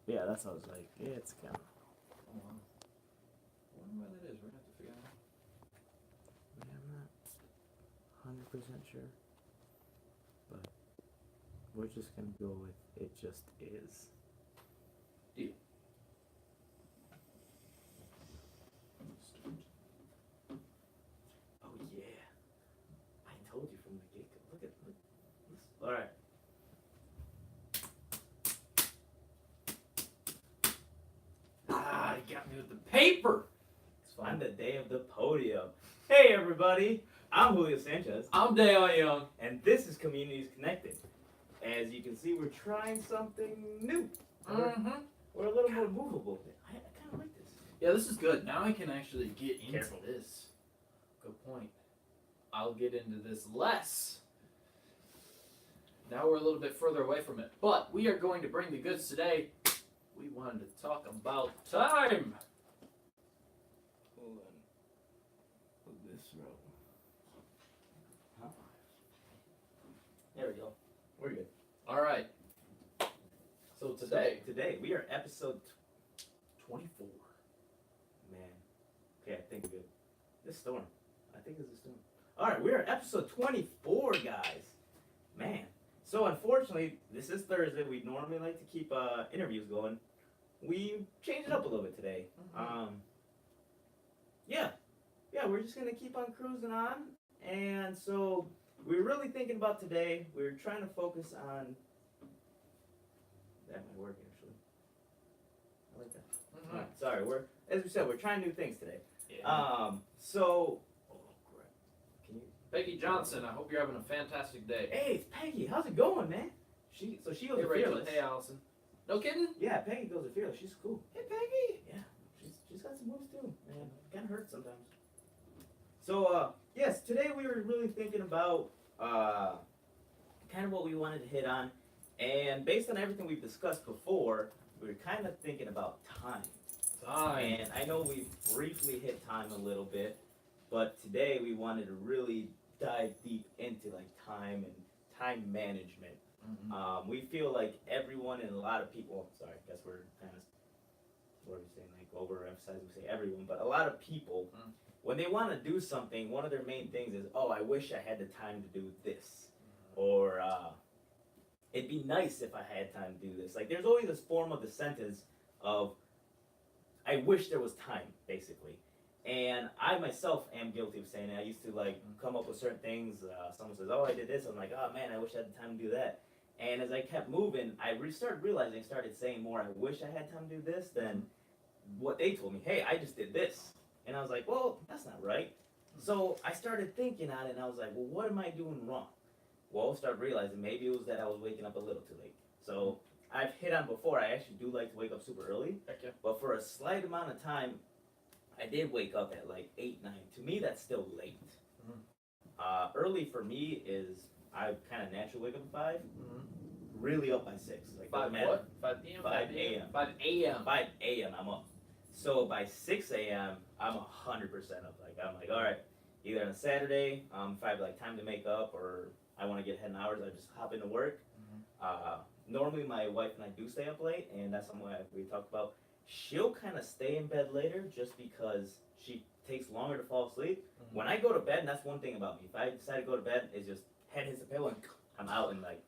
Yeah, that's what I was like. Yeah, it's kind of. Oh, wow. I wonder why that is. We're gonna have to figure out. I'm not 100% sure, but we're just gonna go with it. Just is. Deal. Oh yeah, I told you from the get go. Look. All right. Ah, you got me with the paper. It's On fine. the day of the podium. Hey everybody, I'm Julio Sanchez, I'm Dale Young. and this is Communities Connected. As you can see, we're trying something new. Mm-hmm. We're a little more movable. I kind of like this. Yeah, this is good. Now I can actually get into Careful. this. Good point. I'll get into this less. Now we're a little bit further away from it. But we are going to bring the goods today. We wanted to talk about time. Hold on. Put this row. Huh? There we go. We're good. All right. So Today we are episode 24. Man. Okay, I think we're good. This storm. I think it's a storm. Alright, we're at episode 24, guys. Man. So unfortunately, this is Thursday. We normally like to keep interviews going. We changed it up a little bit today. Yeah. Yeah, we're just gonna keep on cruising on. And so we're really thinking about today. We're trying to focus on that might work actually. I like that. Mm-hmm. Alright, sorry, as we said, we're trying new things today. Yeah. So oh crap. Can you Peggy Johnson, I hope you're having a fantastic day. Hey, it's Peggy, how's it going, man? She goes Hey, to Rachel. Fearless. Hey, Allison. No kidding? Yeah, Peggy goes to Fearless. She's cool. Hey, Peggy. Yeah. She's got some moves too. Man, kinda hurts sometimes. So yes, today we were really thinking about kind of what we wanted to hit on. And based on everything we've discussed before, we were kind of thinking about time. Time. And I know we briefly hit time a little bit, but today we wanted to really dive deep into like time and time management. Mm-hmm. We feel like everyone and a lot of people. Sorry, I guess we're kind of what are we saying? Like overemphasizing. We say everyone, but a lot of people, when they want to do something, one of their main things is, "Oh, I wish I had the time to do this," or "It'd be nice if I had time to do this." Like, there's always this form of the sentence of I wish there was time, basically. And I myself am guilty of saying it. I used to like come up with certain things. Someone says, "Oh, I did this." I'm like, "Oh man, I wish I had the time to do that." And as I kept moving, I started realizing, I started saying more, "I wish I had time to do this," than what they told me. Hey, I just did this, and I was like, "Well, that's not right." So I started thinking on it, and I was like, "Well, what am I doing wrong?" Well, I started realizing maybe it was that I was waking up a little too late. So I've hit on before. I actually do like to wake up super early. Heck yeah. But for a slight amount of time, I did wake up at like 8, 9. To me, that's still late. Early for me is I kind of naturally wake up at 5. Really up by 6. Like 5 what? 5 p.m. 5 a.m. 5 a.m. 5 a.m. I'm up. So by 6 a.m. I'm 100% up. Like I'm like, all right, either on a Saturday, if I have like time to make up or I want to get 10 hours, I just hop into work. Normally my wife and I do stay up late, and that's something we talked about. She'll kind of stay in bed later just because she takes longer to fall asleep. When I go to bed, and that's one thing about me. If I decide to go to bed, it's just head hits the pillow and I'm out in like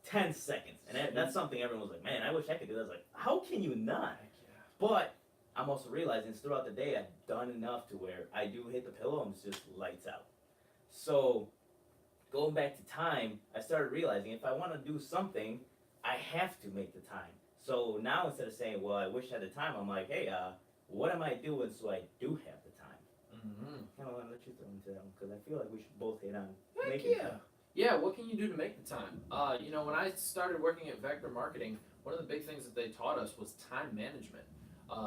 10 seconds. And that's something everyone was like, man, I wish I could do that. I was like, how can you not? Heck yeah. But I'm also realizing throughout the day I've done enough to where I do hit the pillow and it's just lights out. So going back to time, I started realizing if I want to do something, I have to make the time. So now instead of saying, well, I wish I had the time, I'm like, hey, what am I doing so I do have the time? Kind of want to let you throw into that one because I feel like we should both hit on Heck making yeah. time. Yeah, what can you do to make the time? When I started working at Vector Marketing, one of the big things that they taught us was time management.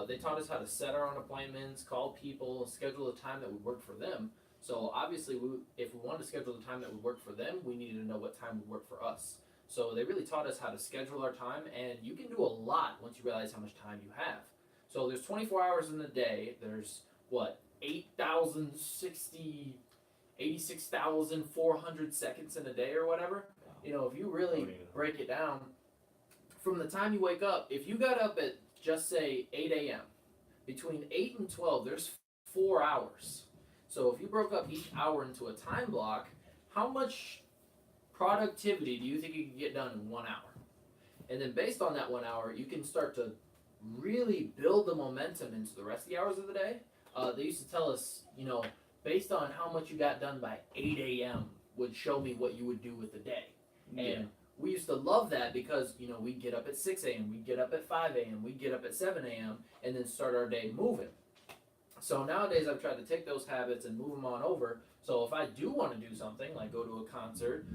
They taught us how to set our own appointments, call people, schedule a time that would work for them. So obviously, if we wanted to schedule the time that would work for them, we needed to know what time would work for us. So they really taught us how to schedule our time, and you can do a lot once you realize how much time you have. So there's 24 hours in a day. There's, 86,400 seconds in a day or whatever. If you really break it down, from the time you wake up, if you got up at just say 8 a.m., between 8 and 12, there's 4 hours. So if you broke up each hour into a time block, how much productivity do you think you can get done in 1 hour? And then based on that 1 hour, you can start to really build the momentum into the rest of the hours of the day. They used to tell us, based on how much you got done by 8 a.m. would show me what you would do with the day. And we used to love that because, we'd get up at 6 a.m., we'd get up at 5 a.m., we'd get up at 7 a.m., and then start our day moving. So nowadays I've tried to take those habits and move them on over. So if I do want to do something, like go to a concert,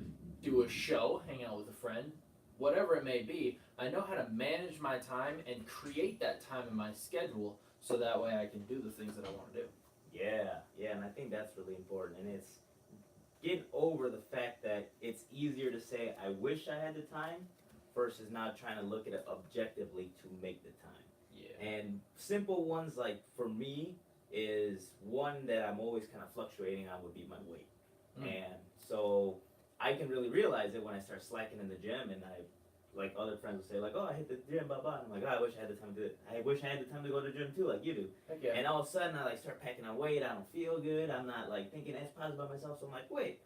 do a show, hang out with a friend, whatever it may be, I know how to manage my time and create that time in my schedule so that way I can do the things that I want to do. Yeah, and I think that's really important. And it's get over the fact that it's easier to say, I wish I had the time, versus now trying to look at it objectively to make the time. Yeah. And simple ones, like for me, is one that I'm always kind of fluctuating on would be my weight. And so I can really realize it when I start slacking in the gym, and like other friends will say, like, oh, I hit the gym, blah, blah. I'm like, oh, I wish I had the time to do it. I wish I had the time to go to the gym too, like you do. Heck yeah. And all of a sudden, I start packing on weight. I don't feel good. I'm not thinking as positive about myself. So I'm like, wait,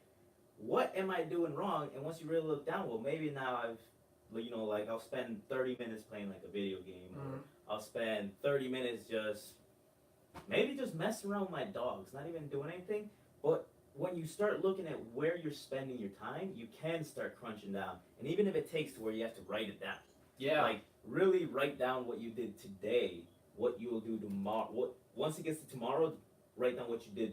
what am I doing wrong? And once you really look down, well, maybe now I'll spend 30 minutes playing like a video game, or I'll spend 30 minutes just messing around with my dogs, not even doing anything. But when you start looking at where you're spending your time, you can start crunching down. And even if it takes to where you have to write it down. Yeah. Like, really write down what you did today, what you will do tomorrow. Once it gets to tomorrow, write down what you did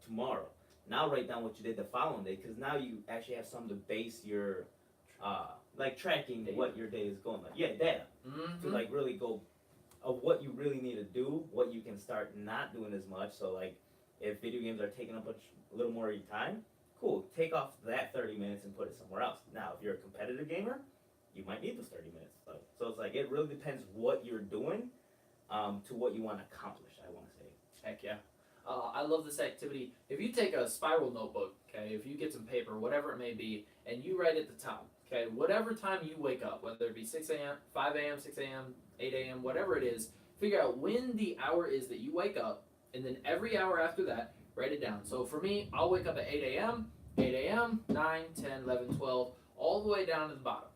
tomorrow. Now write down what you did the following day, because now you actually have something to base your, tracking data. what your day is going like. Yeah, data. To, really go of what you really need to do, what you can start not doing as much. So, if video games are taking up a little more of your time, cool, take off that 30 minutes and put it somewhere else. Now, if you're a competitive gamer, you might need those 30 minutes. So it's it really depends what you're doing to what you want to accomplish, I want to say. Heck yeah. I love this activity. If you take a spiral notebook, okay, if you get some paper, whatever it may be, and you write at the top, okay, whatever time you wake up, whether it be 6 a.m., 5 a.m., 6 a.m., 8 a.m., whatever it is, figure out when the hour is that you wake up, and then every hour after that, write it down. So for me, I'll wake up at 8 a.m., 9, 10, 11, 12, all the way down to the bottom.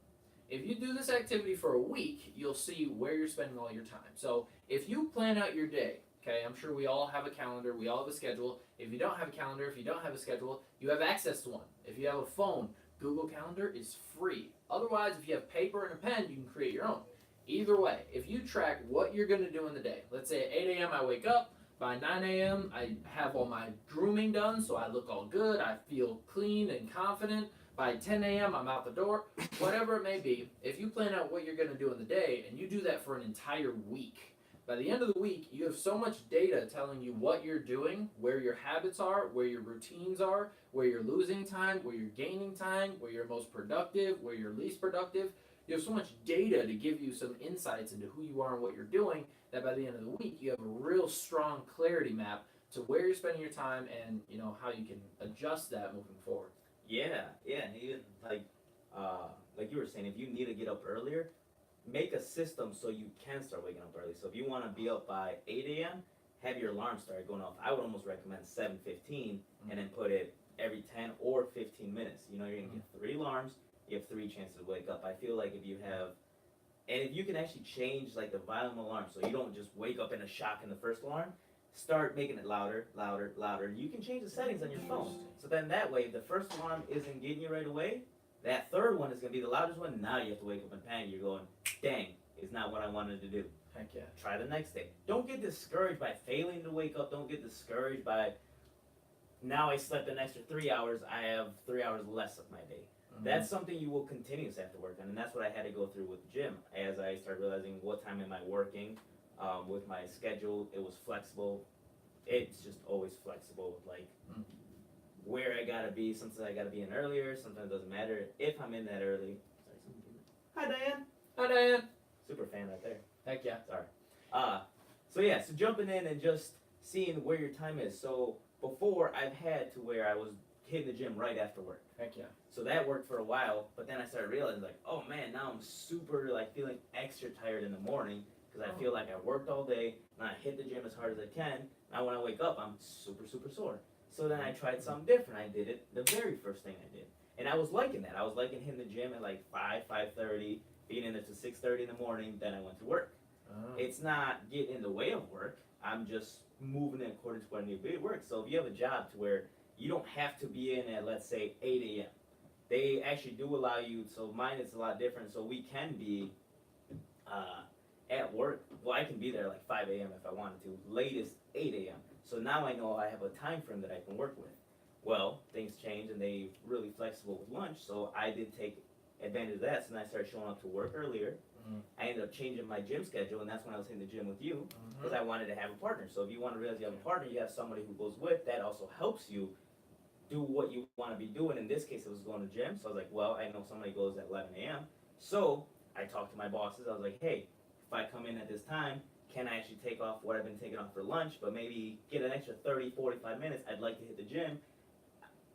If you do this activity for a week, you'll see where you're spending all your time. So if you plan out your day, okay, I'm sure we all have a calendar, we all have a schedule. If you don't have a calendar, if you don't have a schedule, you have access to one. If you have a phone, Google Calendar is free. Otherwise, if you have paper and a pen, you can create your own. Either way, if you track what you're going to do in the day, let's say at 8 a.m. I wake up, by 9 a.m. I have all my grooming done, so I look all good, I feel clean and confident. By 10 a.m. I'm out the door, whatever it may be. If you plan out what you're going to do in the day, and you do that for an entire week, by the end of the week, you have so much data telling you what you're doing, where your habits are, where your routines are, where you're losing time, where you're gaining time, where you're most productive, where you're least productive. You have so much data to give you some insights into who you are and what you're doing that by the end of the week, you have a real strong clarity map to where you're spending your time and, how you can adjust that moving forward. Yeah, and even like you were saying, if you need to get up earlier, make a system so you can start waking up early. So if you want to be up by 8 a.m., have your alarm start going off. I would almost recommend 7:15 and then put it every 10 or 15 minutes. You're going to get 3 alarms. You have 3 chances to wake up. I feel like if you can actually change the volume alarm so you don't just wake up in a shock in the first alarm, start making it louder, louder, louder. You can change the settings on your phone. So then that way, if the first alarm isn't getting you right away, that third one is going to be the loudest one. Now you have to wake up in panic. You're going, dang, it's not what I wanted to do. Heck yeah. Try the next day. Don't get discouraged by failing to wake up. Don't get discouraged by, now I slept an extra 3 hours. I have 3 hours less of my day. That's something you will continuously have to work on, and that's what I had to go through with the gym. As I started realizing what time am I working, with my schedule, it was flexible. It's just always flexible, where I gotta be. Sometimes I gotta be in earlier. Sometimes it doesn't matter if I'm in that early. Hi, Diane. Hi, Diane. Super fan right there. Heck yeah. Sorry. So jumping in and just seeing where your time is. So before, I've had to where I was hitting the gym right after work. Heck yeah. So that worked for a while, but then I started realizing like, oh man, now I'm super like feeling extra tired in the morning because I feel like I worked all day and I hit the gym as hard as I can. Now when I wake up, I'm super, super sore. So then I tried something different. I did it the very first thing I did. And I was liking that. I was liking hitting the gym at like 5:30, being in it to 6:30 in the morning, then I went to work. It's not getting in the way of work. I'm just moving in accordance to what I need to be at work. So if you have a job to where you don't have to be in at, let's say, 8 a.m. They actually do allow you, so mine is a lot different, so we can be at work. Well, I can be there like 5 a.m. if I wanted to, latest 8 a.m. So now I know I have a time frame that I can work with. Well, things change and they really flexible with lunch, so I did take advantage of that, so then I started showing up to work earlier. I ended up changing my gym schedule, and that's when I was hitting the gym with you, because I wanted to have a partner. So if you want to realize you have a partner, you have somebody who goes with, that also helps you do what you want to be doing. In this case, it was going to the gym, so I was like, well, I know somebody goes at 11 a.m. So I talked to my bosses. I was like, hey, if I come in at this time, can I actually take off what I've been taking off for lunch, but maybe get an extra 30, 45 minutes? I'd like to hit the gym.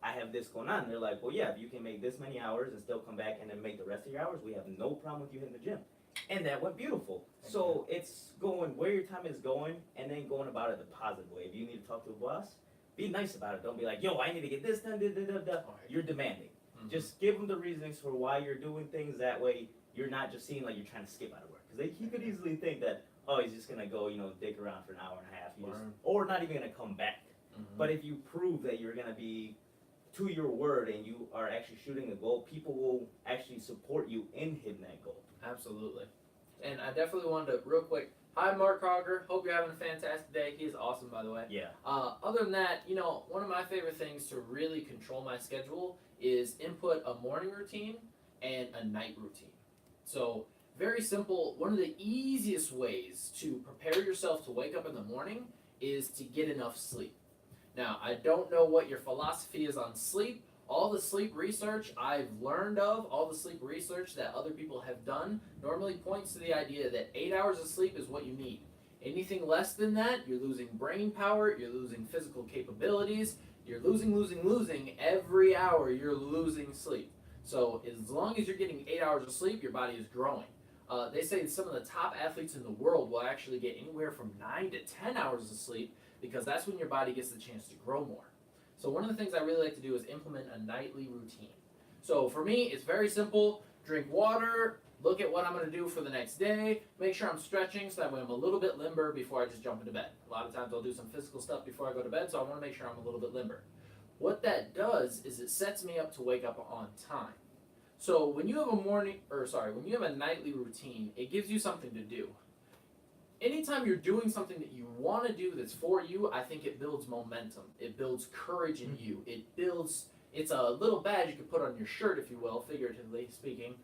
I have this going on. And they're like, well, yeah, if you can make this many hours and still come back and then make the rest of your hours, we have no problem with you hitting the gym. And that went beautiful. So it's going where your time is going and then going about it the positive way. If you need to talk to a boss, be nice about it. Don't be like, yo, I need to get this done, You're demanding. Just give them the reasons for why you're doing things. That way you're not just seeing like you're trying to skip out of work. Because he could easily think that, oh, he's just going to go, dick around for an hour and a half. Or not even going to come back. But if you prove that you're going to be to your word and you are actually shooting a goal, people will actually support you in hitting that goal. Absolutely. And I definitely wanted to, real quick, hi Mark Hogger, hope you're having a fantastic day. He is awesome, by the way. Yeah. Other than that, one of my favorite things to really control my schedule is input a morning routine and a night routine. So, very simple, one of the easiest ways to prepare yourself to wake up in the morning is to get enough sleep. Now, I don't know what your philosophy is on sleep. All the sleep research I've learned of, all the sleep research that other people have done, normally points to the idea that 8 hours of sleep is what you need. Anything less than that, you're losing brain power, you're losing physical capabilities, you're losing. Every hour you're losing sleep. So as long as you're getting 8 hours of sleep, your body is growing. They say that some of the top athletes in the world will actually get anywhere from 9 to 10 hours of sleep because that's when your body gets the chance to grow more. So one of the things I really like to do is implement a nightly routine. So for me, it's very simple. Drink water, look at what I'm going to do for the next day, make sure I'm stretching so that way I'm a little bit limber before I just jump into bed. A lot of times I'll do some physical stuff before I go to bed, so I want to make sure I'm a little bit limber. What that does is it sets me up to wake up on time. So when you have when you have a nightly routine, it gives you something to do. Anytime you're doing something that you want to do that's for you, I think it builds momentum. It builds courage in you. It's a little badge you can put on your shirt, if you will, figuratively speaking.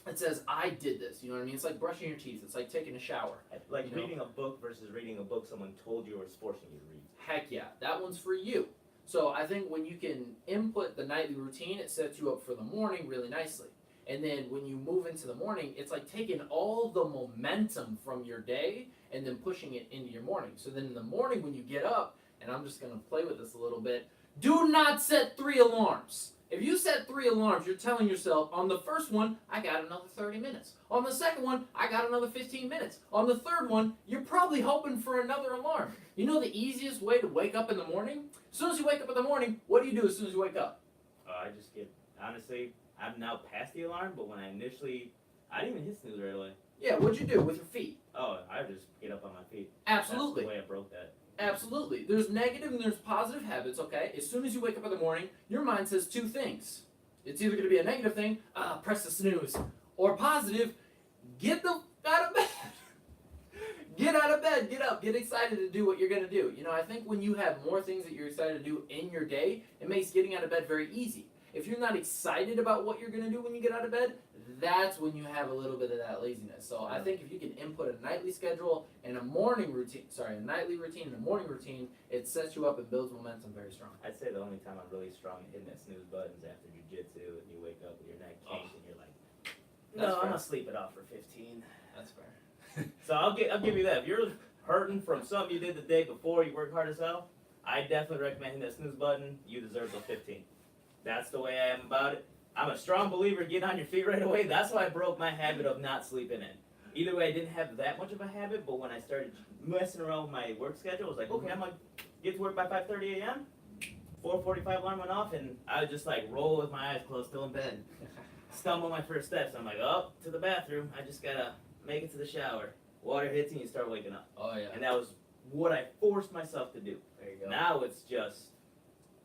It says, I did this. You know what I mean? It's like brushing your teeth. It's like taking a shower. Like reading a book versus reading a book someone told you or is forcing you to read. Heck yeah. That one's for you. So I think when you can input the nightly routine, it sets you up for the morning really nicely. And then when you move into the morning, it's like taking all the momentum from your day and then pushing it into your morning. So then in the morning when you get up, and I'm just going to play with this a little bit, do not set 3 alarms. If you set 3 alarms, you're telling yourself, on the first one, I got another 30 minutes. On the second one, I got another 15 minutes. On the third one, you're probably hoping for another alarm. You know the easiest way to wake up in the morning? As soon as you wake up in the morning, what do you do as soon as you wake up? I just get, honestly, I'm now past the alarm, but when I didn't even hit snooze right away. Yeah, what'd you do with your feet? Oh, I just get up on my feet. Absolutely. That's the way I broke that. Absolutely. There's negative and there's positive habits, okay? As soon as you wake up in the morning, your mind says 2 things. It's either going to be a negative thing, press the snooze, or positive, get the out of bed. Get out of bed, get up, get excited to do what you're going to do. I think when you have more things that you're excited to do in your day, it makes getting out of bed very easy. If you're not excited about what you're going to do when you get out of bed, that's when you have a little bit of that laziness. So I think if you can input a nightly schedule and a nightly routine and a morning routine, it sets you up and builds momentum very strong. I'd say the only time I'm really strong at hitting that snooze button is after jiu-jitsu and you wake up with your neck kinked and you're like, no, I'm going to sleep it off for 15. That's fair. So I'll give you that. If you're hurting from something you did the day before, you worked hard as hell, I definitely recommend hitting that snooze button. You deserve the 15. That's the way I am about it. I'm a strong believer, get on your feet right away. That's why I broke my habit of not sleeping in. Either way, I didn't have that much of a habit, but when I started messing around with my work schedule, I was like, okay, I'm gonna get to work by 5:30 a.m. 4:45 alarm went off, and I would just like roll with my eyes closed, still in bed. Stumble my first steps. I'm like, oh, to the bathroom. I just gotta make it to the shower. Water hits and you start waking up. Oh yeah. And that was what I forced myself to do. There you go. Now it's just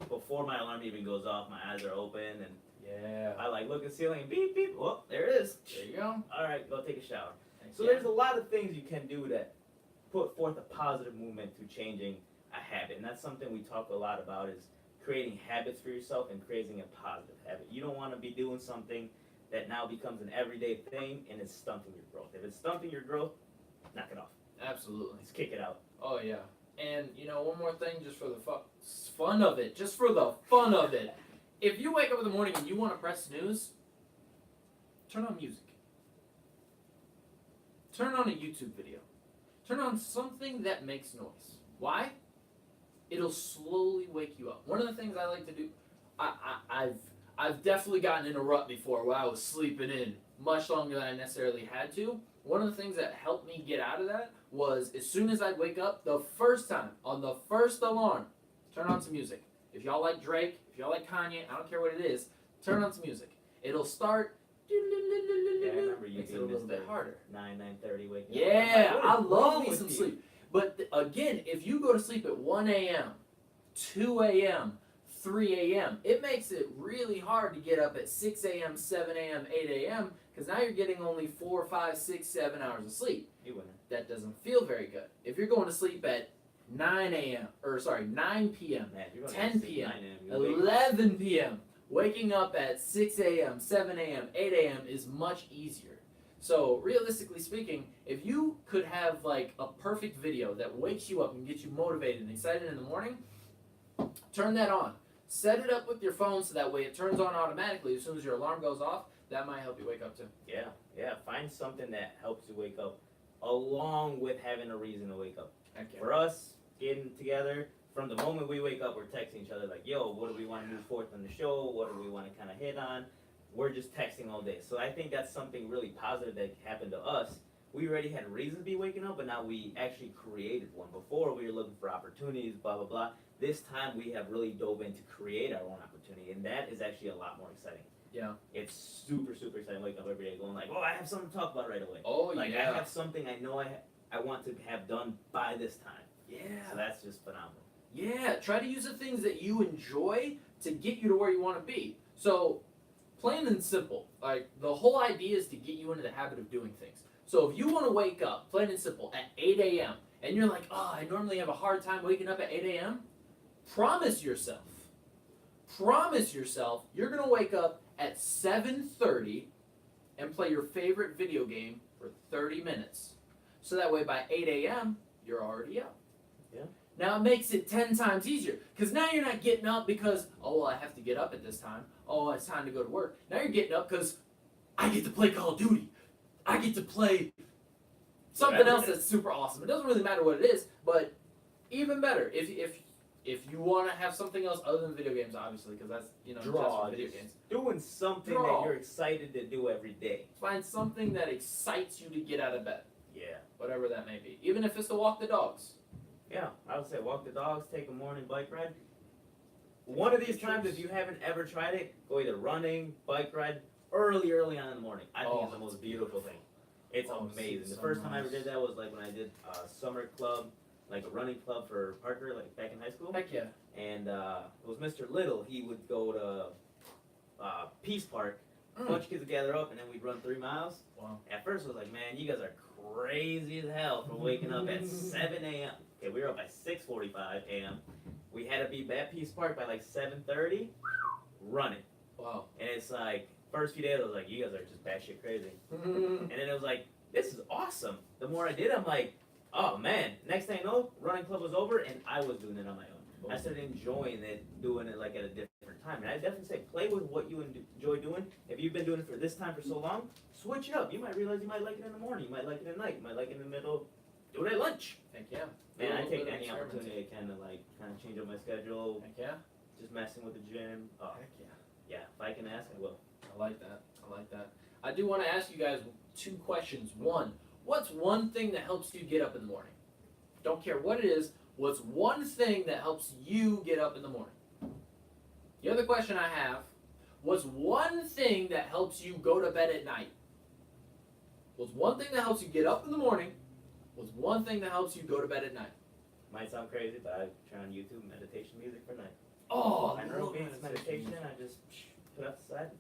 before my alarm even goes off, my eyes are open and Yeah. I like look at the ceiling and beep beep. Well, there it is. There you go. All right, go take a shower. Heck So yeah. there's a lot of things you can do that put forth a positive movement to changing a habit, and that's something we talk a lot about is creating habits for yourself and creating a positive habit. You don't want to be doing something that now becomes an everyday thing and it's stunting your growth. If it's stunting your growth, knock it off. Absolutely. Just kick it out. Oh yeah. And you know, one more thing, just for the fun of it, just for the fun of it. If you wake up in the morning and you want to press snooze, turn on music. Turn on a YouTube video. Turn on something that makes noise. Why? It'll slowly wake you up. One of the things I like to do, I've definitely gotten in a rut before where I was sleeping in much longer than I necessarily had to. One of the things that helped me get out of that was as soon as I'd wake up, the first time, on the first alarm, turn on some music. If y'all like Drake, if y'all like Kanye, I don't care what it is, turn on some music. It'll start. Yeah, I remember you Makes it a being little bit Mr. harder. 9:30 waking up. Yeah, I'm like, I what is love wrong me with some you? sleep. But again, if you go to sleep at 1 a.m., 2 a.m., 3 a.m., it makes it really hard to get up at 6 a.m., 7 a.m., 8 a.m., because now you're getting only 4, 5, 6, 7 hours of sleep. You wouldn't. That doesn't feel very good. If you're going to sleep at 9 p.m., Man, you're gonna 10 sleep p.m., 9 a.m., you wake up. 11 p.m., waking up at 6 a.m., 7 a.m., 8 a.m. is much easier. So realistically speaking, if you could have like a perfect video that wakes you up and gets you motivated and excited in the morning, turn that on. Set it up with your phone so that way it turns on automatically as soon as your alarm goes off. That might help you wake up too. Yeah. Find something that helps you wake up along with having a reason to wake up. Okay. For us, getting together, from the moment we wake up, we're texting each other like, yo, what do we want to move forth on the show? What do we want to kind of hit on? We're just texting all day. So I think that's something really positive that happened to us. We already had reason to be waking up, but now we actually created one. Before, we were looking for opportunities, blah, blah, blah. This time, we have really dove in to create our own opportunity, and that is actually a lot more exciting. Yeah. It's super, super exciting. Waking up every day going like, oh, I have something to talk about right away. Oh, Like, yeah. I have something I know I want to have done by this time. Yeah. So that's just phenomenal. Yeah. Try to use the things that you enjoy to get you to where you want to be. So, plain and simple, like the whole idea is to get you into the habit of doing things. So if you want to wake up, plain and simple, at 8 a.m., and you're like, oh, I normally have a hard time waking up at 8 a.m., promise yourself you're going to wake up at 7:30 and play your favorite video game for 30 minutes. So that way by 8 a.m., you're already up. Yeah. Now it makes it 10 times easier because now you're not getting up because, oh, well, I have to get up at this time. Oh, it's time to go to work. Now you're getting up because I get to play Call of Duty. I get to play something else that's super awesome. It doesn't really matter what it is, but even better if you want to have something else other than video games, obviously, because that's just Draw. for video Just games. doing something Draw. that you're excited to do every day. Find something that excites you to get out of bed, Yeah. whatever that may be. Even if it's to walk the dogs. Yeah, I would say walk the dogs, take a morning bike ride. One of these times, if you haven't ever tried it, go either running, bike ride, early on in the morning. I think it's the most beautiful thing. It's amazing. The first time I ever did that was like when I did a summer club, like a running club for Parker, like back in high school. Heck yeah. And it was Mr. Little. He would go to Peace Park, a bunch of kids would gather up, and then we'd run 3 miles. Wow. At first, I was like, man, you guys are crazy as hell for waking up at 7 a.m. Okay, we were up by 6:45 a.m. We had to be at Peace Park by like 7:30, running. Wow. And it's like, first few days, I was like, you guys are just batshit crazy. And then it was like, this is awesome. The more I did, I'm like, oh man. Next thing I know, running club was over, and I was doing it on my own. I started enjoying it, doing it like at a different time. And I definitely say, play with what you enjoy doing. If you've been doing it for this time for so long, switch it up. You might realize you might like it in the morning, you might like it at night, you might like it in the middle do it at lunch. Heck yeah. Man, Do a I little take bit of any experimenting. opportunity I can to like kind of change up my schedule. Heck yeah. Just messing with the gym. Oh, Heck yeah. yeah. If I can ask, I will. I like that. I like that. I do want to ask you guys 2 questions. One, what's one thing that helps you get up in the morning? Don't care what it is. What's one thing that helps you get up in the morning? The other question I have, what's one thing that helps you go to bed at night? What's one thing that helps you get up in the morning? What's one thing that helps you go to bed at night? Might sound crazy, but I try on YouTube meditation music for night. Oh, I know it's meditation. I just put it aside.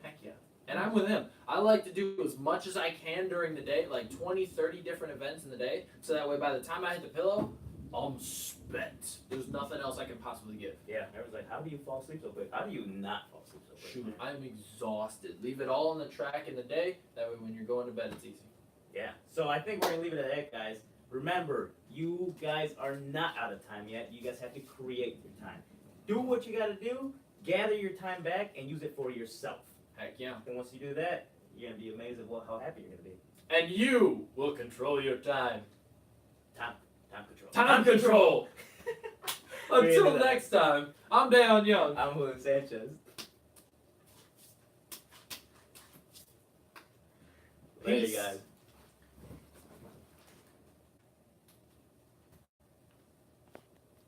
Heck yeah. And I'm with him. I like to do as much as I can during the day, like 20, 30 different events in the day, so that way by the time I hit the pillow, I'm spent. There's nothing else I can possibly give. Yeah, everyone's like, how do you fall asleep so quick? How do you not fall asleep so quick? Shoot, man? I'm exhausted. Leave it all on the track in the day, that way when you're going to bed, it's easy. Yeah. So I think we're gonna leave it at that, guys. Remember, you guys are not out of time yet. You guys have to create your time. Do what you gotta do. Gather your time back and use it for yourself. Heck yeah. And once you do that, you're gonna be amazed at how happy you're gonna be. And you will control your time. Time control. Time control! Until Created that. next time, I'm Deion Young. I'm Julian Sanchez. Later, Peace. guys.